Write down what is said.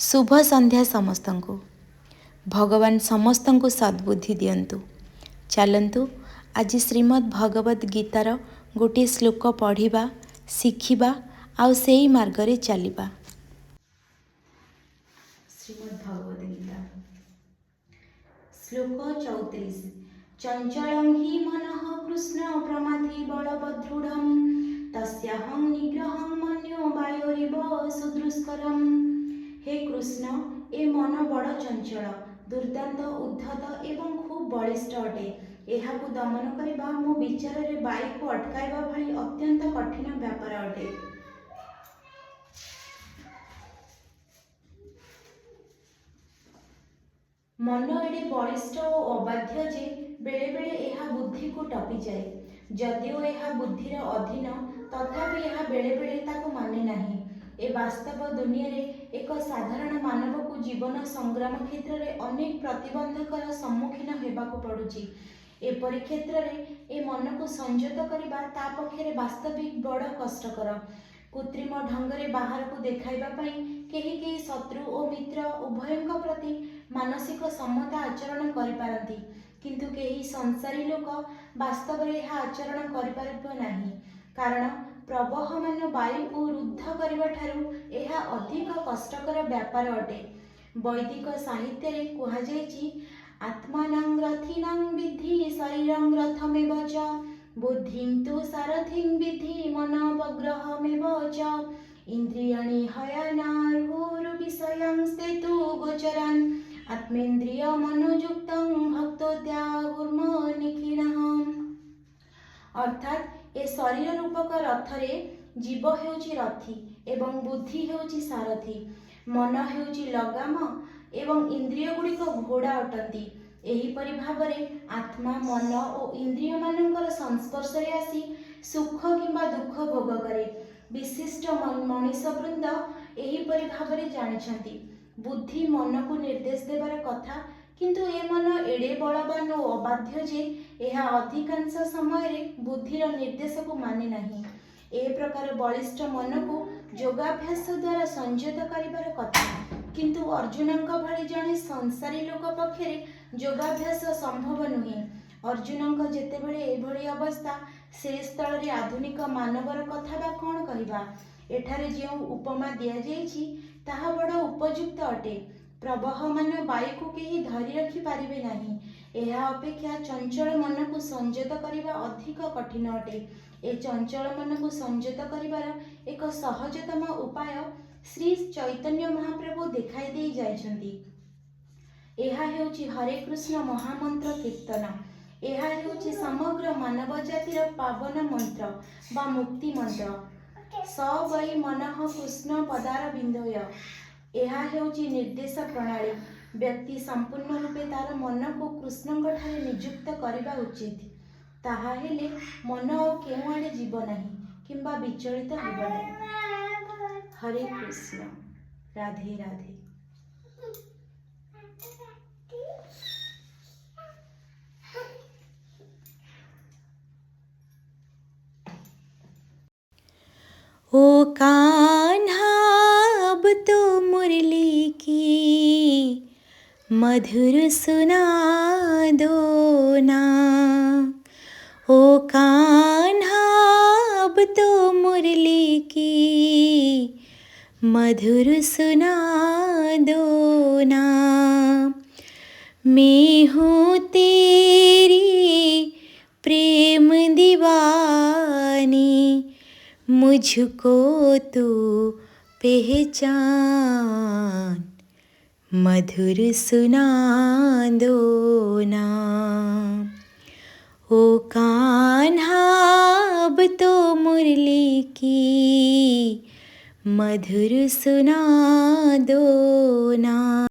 शुभ संध्या समस्त को। भगवान समस्त को सद्बुद्धि दियंतु। चलतु आज श्रीमद् भगवद गीतार गोटे श्लोक पढ़िबा, शिखिबा आउ सेई मार्गरे चलिबा। श्रीमद् भगवद गीता श्लोक 34। चंचलं हि मनः कृष्ण प्रमाथि बलवदृढं तस्याहं निग्रहं मन्यो वायोरिव सुदुष्करम्। हे कृष्ण, ए मन बड़ चंचल, दुर्दांत, उद्धत एवं खूब बलिष्ठ अटे। एहाकु दमन करिबा मो विचार रे वायु को अटकाइबा भली अत्यंत कठिन व्यापार अटे। मन एडे बलिष्ठ और अबाध्य जे बेले बेले एहा बुद्धि को टपी जाए। जदिओ एहा बुद्धिर अधीन तथापि एहा बेले बेले ताको माने नाही। ए वास्तव दुनिया रे एक साधारण मानव को जीवन संग्राम क्षेत्र रे अनेक प्रतिबंधकर सम्मुखीन हेबाकु पड़ुची। एपरि क्षेत्र रे ए मन को संयत करिबा ता पक्षरे वास्तविक बड़ कष्टकर। कृत्रिम ढंगरे बाहर को देखाइबा पई केही केही शत्रु और मित्र उभयଙ୍କ प्रति मानसिक सम्मता आचरण करि पारंती, किंतु केही संसारी लोक वास्तव रे यह आचरण करि पारिबो नाही। कारण प्रवहमान वायु को रुद्ध करिबा ठारू यह अधिक कष्टकर व्यापार अटे। वैदिक साहित्य रे कुहा जायछि, आत्मानं रथिनं विद्धि शरीरं रथमेव च बुद्धिं तु सारथिं विद्धि मनोपग्रहमेव च इंद्रियाणि हयनार्हुर्विषयं स्तेतु गोचरान् आत्मेन्द्रिय मनोयुक्तं भक्तोद्याहुर्मनिखिनः। अर्थात ए शरीर रूपक रथरे जीव हेउछि रथी एवं बुद्धि हेउछि सारथी, मन हेउछि लगाम एवं इंद्रिय गुड़िक घोड़ा अटंती। एहीपरि भावरे आत्मा मन और इंद्रिय मानकर संस्पर्श रे आसी सुख किंबा दुख भोग करे। विशिष्ट मनीष वृंद एहीपरि भावरे जानिछंती। बुद्धि मन को निर्देश देवार कथा, किंतु ए मन एडे बलवान और अबाध्य जे यह अधिकांश समय रे बुद्धिर निर्देश को माने नहीं। ए प्रकार बलिष्ठ मन को योगाभ्यास द्वारा संयत करिबार कथा, किंतु अर्जुनଙ୍କ भଳି जणे संसारी लोक पक्षरे योगाभ्यास संभव नुहे। अर्जुनଙ୍କ जेतेबेले एभଳି अवस्था, से स्थल रे आधुनिक मानवर कथा बा कोन कहिबा। एठारे जे उपमा दिया जायछि ताहा बड़ उपयुक्त अटे। प्रवहमान वायु को केही धरी रखि पारिबे नाही। एहा अपेक्षा चंचल मन को संयत करिबा अधिक कठिन अटे। ए चंचल मन को संयत करिबार एक सहजतम उपाय श्री चैतन्य महाप्रभु देखाई दे जाइछन्ति। एहा हेउछि हरे कृष्ण महामंत्र कीर्तन। एहा हेउछि समग्र मानव जातिर पावन मंत्र बा मुक्ति मंत्र। स वै मनः कृष्ण पदारविंदय। एहा हेउछि निर्देश प्रणाली। व्यक्ति संपूर्ण रूपे तार मन को कृष्णଙ୍କ ठारे नियुक्त करिबा उचित। ताहा हेले मन केउ आड़े जीव नाही किंबा विचलित हेब नाही। हरे कृष्ण, राधे राधे। ओ कान्हा अब तो मुरली की मधुर सुना दो ना। ओ कान्हा अब तो मुरली की मधुर सुना दो ना। मैं हूँ तेरी प्रेम दीवानी, मुझको तू पहचान, मधुर सुना दो ना। ओ कान्हा अब तो मुरली की मधुर सुना दो ना।